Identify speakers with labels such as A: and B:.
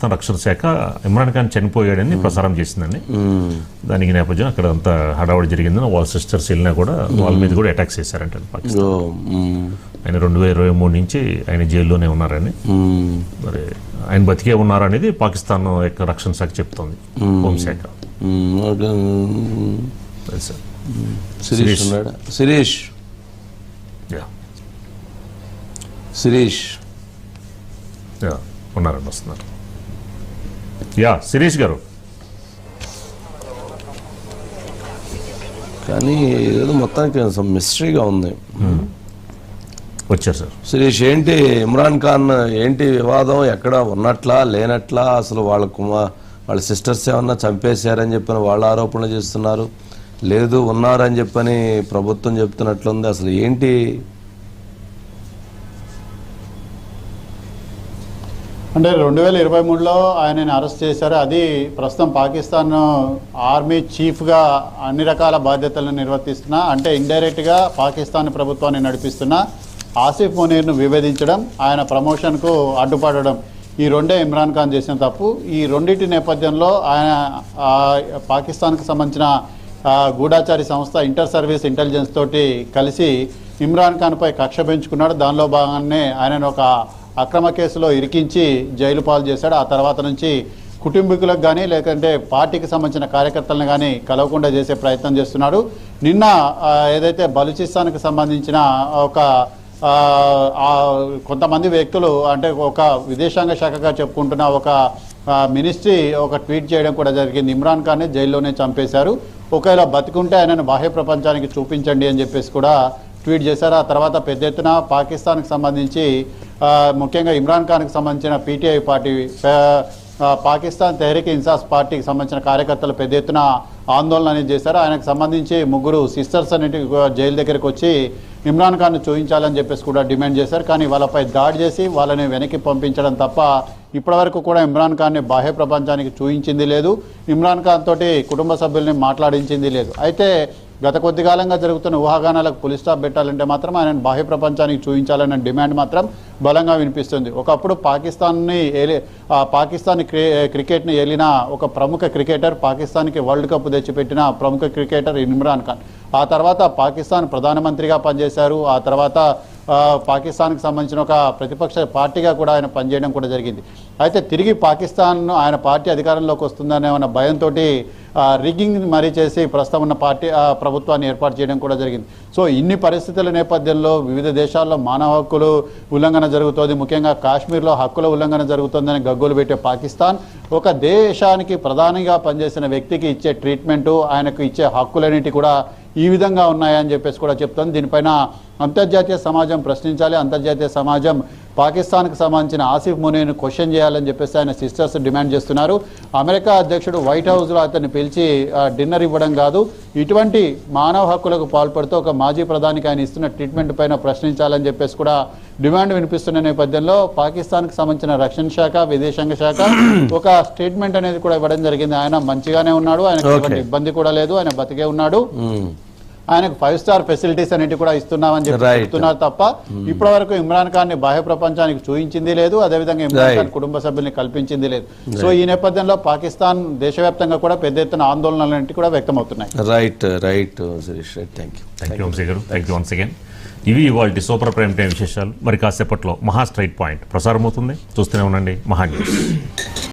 A: పాకిస్తాన్ రక్షణ శాఖ ఇమ్రాన్ ఖాన్ చనిపోయాడని ప్రసారం చేసిందండి. దానికి నేపథ్యం అక్కడ అంతా హడావుడి జరిగిందని వాళ్ళ సిస్టర్స్ వెళ్ళినా కూడా వాళ్ళ మీద కూడా అటాక్స్ చేశారంట పాకిస్తాన్. ఆయన 2023 నుంచి ఆయన జైల్లోనే ఉన్నారని, మరి ఆయన బతికే ఉన్నారనేది పాకిస్తాన్ యొక్క రక్షణ శాఖ చెప్తోంది, హోంశాఖ.
B: శిరీష్
A: ఉన్నారండి, వస్తున్నారు. శిరీష్ గారు.
B: కానీ ఏదో మొత్తానికి మిస్టరీగా ఉంది.
A: వచ్చారు సార్.
B: శిరీష్, ఏంటి ఇమ్రాన్ ఖాన్ ఏంటి వివాదం, ఎక్కడ ఉన్నట్లా లేనట్లా, అసలు వాళ్ళ సిస్టర్స్ ఏమన్నా చంపేశారని చెప్పిన వాళ్ళు ఆరోపణలు చేస్తున్నారు, లేదు ఉన్నారని చెప్పని ప్రభుత్వం చెప్తున్నట్లుంది, అసలు ఏంటి?
C: అంటే 2023లో ఆయనని అరెస్ట్ చేశారు. అది ప్రస్తుతం పాకిస్తాన్ ఆర్మీ చీఫ్గా అన్ని రకాల బాధ్యతలను నిర్వర్తిస్తున్న, అంటే ఇండైరెక్ట్గా పాకిస్తాన్ ప్రభుత్వాన్ని నడిపిస్తున్న ఆసిఫ్ మునీర్ను విభేదించడం, ఆయన ప్రమోషన్కు అడ్డుపడడం, ఈ రెండే ఇమ్రాన్ ఖాన్ చేసిన తప్పు. ఈ రెండింటి నేపథ్యంలో ఆయన పాకిస్తాన్కి సంబంధించిన గూఢాచారి సంస్థ ఇంటర్ సర్వీస్ ఇంటెలిజెన్స్ తోటి కలిసి ఇమ్రాన్ ఖాన్పై కక్ష పెంచుకున్నాడు. దానిలో భాగంగానే ఆయనను ఒక అక్రమ కేసులో ఇరికించి జైలు పాలు చేశాడు. ఆ తర్వాత నుంచి కుటుంబీకులకు కానీ లేకంటే పార్టీకి సంబంధించిన కార్యకర్తలను కానీ కలవకుండా చేసే ప్రయత్నం చేస్తున్నాడు. నిన్న ఏదైతే బలూచిస్తాన్కి సంబంధించిన ఒక కొంతమంది వ్యక్తులు, అంటే ఒక విదేశాంగ శాఖగా చెప్పుకుంటున్న ఒక మినిస్ట్రీ ఒక ట్వీట్ చేయడం కూడా జరిగింది, ఇమ్రాన్ ఖాన్ని జైల్లోనే చంపేశారు, ఒకవేళ బతికుంటే ఆయనను బాహ్య ప్రపంచానికి చూపించండి అని చెప్పేసి కూడా ట్వీట్ చేశారు. ఆ తర్వాత పెద్ద ఎత్తున పాకిస్తాన్కి సంబంధించి ముఖ్యంగా ఇమ్రాన్ ఖాన్కి సంబంధించిన పీటీఐ పార్టీ, పాకిస్తాన్ తెహ్రీక్ ఇన్సాఫ్ పార్టీకి సంబంధించిన కార్యకర్తలు పెద్ద ఎత్తున ఆందోళన అనేది చేశారు. ఆయనకు సంబంధించి 3 సిస్టర్స్ అనేటి జైలు దగ్గరికి వచ్చి ఇమ్రాన్ ఖాన్ను చూపించాలని చెప్పేసి కూడా డిమాండ్ చేశారు. కానీ వాళ్ళపై దాడి చేసి వాళ్ళని వెనక్కి పంపించడం తప్ప ఇప్పటివరకు కూడా ఇమ్రాన్ ఖాన్ని బాహ్య ప్రపంచానికి చూపించింది లేదు, ఇమ్రాన్ ఖాన్ తోటి కుటుంబ సభ్యుల్ని మాట్లాడించింది లేదు. అయితే గత కొద్ది కాలంగా జరుగుతున్న ఊహాగానాలకు పులి స్టాప్ పెట్టాలంటే మాత్రం ఆయన బాహ్య ప్రపంచానికి చూపించాలనే డిమాండ్ మాత్రం బలంగా వినిపిస్తుంది. ఒకప్పుడు పాకిస్తాన్ క్రికెట్ని ఏలిన ఒక ప్రముఖ క్రికెటర్, పాకిస్తాన్కి వరల్డ్ కప్ తెచ్చిపెట్టిన ప్రముఖ క్రికెటర్ ఇమ్రాన్ ఖాన్. ఆ తర్వాత పాకిస్తాన్ ప్రధానమంత్రిగా పనిచేశారు. ఆ తర్వాత పాకిస్తాన్కి సంబంధించిన ఒక ప్రతిపక్ష పార్టీగా కూడా ఆయన పనిచేయడం కూడా జరిగింది. అయితే తిరిగి పాకిస్తాన్ ఆయన పార్టీ అధికారంలోకి వస్తుందనే ఉన్న భయంతో రిగ్గింగ్ మరీ చేసి ప్రస్తుతం ఉన్న ప్రభుత్వాన్ని ఏర్పాటు చేయడం కూడా జరిగింది. సో ఇన్ని పరిస్థితుల నేపథ్యంలో వివిధ దేశాల్లో మానవ హక్కులు ఉల్లంఘన జరుగుతోంది, ముఖ్యంగా కాశ్మీర్లో హక్కుల ఉల్లంఘన జరుగుతోందని గగ్గోలు పెట్టే పాకిస్తాన్ ఒక దేశానికి ప్రధానిగా పనిచేసిన వ్యక్తికి ఇచ్చే ట్రీట్మెంటు, ఆయనకు ఇచ్చే హక్కులన్నిటి కూడా ఈ విధంగా ఉన్నాయని చెప్పేసి కూడా చెప్తోంది. దీనిపైన అంతర్జాతీయ సమాజం ప్రశ్నించాలి, అంతర్జాతీయ సమాజం పాకిస్తాన్కి సంబంధించిన ఆసిఫ్ మునీర్ను క్వశ్చన్ చేయాలని చెప్పేసి ఆయన సిస్టర్స్ డిమాండ్ చేస్తున్నారు. అమెరికా అధ్యక్షుడు వైట్ హౌస్లో అతన్ని పిలిచి డిన్నర్ ఇవ్వడం కాదు, ఇటువంటి మానవ హక్కులకు పాల్పడుతూ ఒక మాజీ ప్రధానికి ఆయన ఇస్తున్న ట్రీట్మెంట్ పైన ప్రశ్నించాలని చెప్పేసి కూడా డిమాండ్ వినిపిస్తున్న నేపథ్యంలో పాకిస్తాన్కి సంబంధించిన రక్షణ శాఖ, విదేశాంగ శాఖ ఒక స్టేట్మెంట్ అనేది కూడా ఇవ్వడం జరిగింది. ఆయన మంచిగానే ఉన్నాడు, ఆయనకు ఇబ్బంది కూడా లేదు, ఆయన బతికే ఉన్నాడు, ఆయనకు 5 స్టార్ ఫెసిలిటీస్ అనేవి కూడా ఇస్తున్నామని చెప్పి చెప్తున్నారు తప్ప ఇప్పటి వరకు ఇమ్రాన్ ఖాన్ ని బాహ్య ప్రపంచానికి చూపించింది లేదు, అదేవిధంగా ఇమ్రాన్ ఖాన్ కుటుంబ సభ్యుల్ని కల్పించింది లేదు. సో ఈ నేపథ్యంలో పాకిస్తాన్ దేశవ్యాప్తంగా కూడా పెద్ద ఎత్తున ఆందోళనలు కూడా వ్యక్తమవుతున్నాయి.
A: ఇవి ఇవాళ సూపర్ ప్రైమ్ టైం విశేషాలు. మరి కాసేపట్లో మహా స్ట్రైట్ పాయింట్ ప్రసారం అవుతుంది, చూస్తూనే ఉండండి మహా న్యూస్.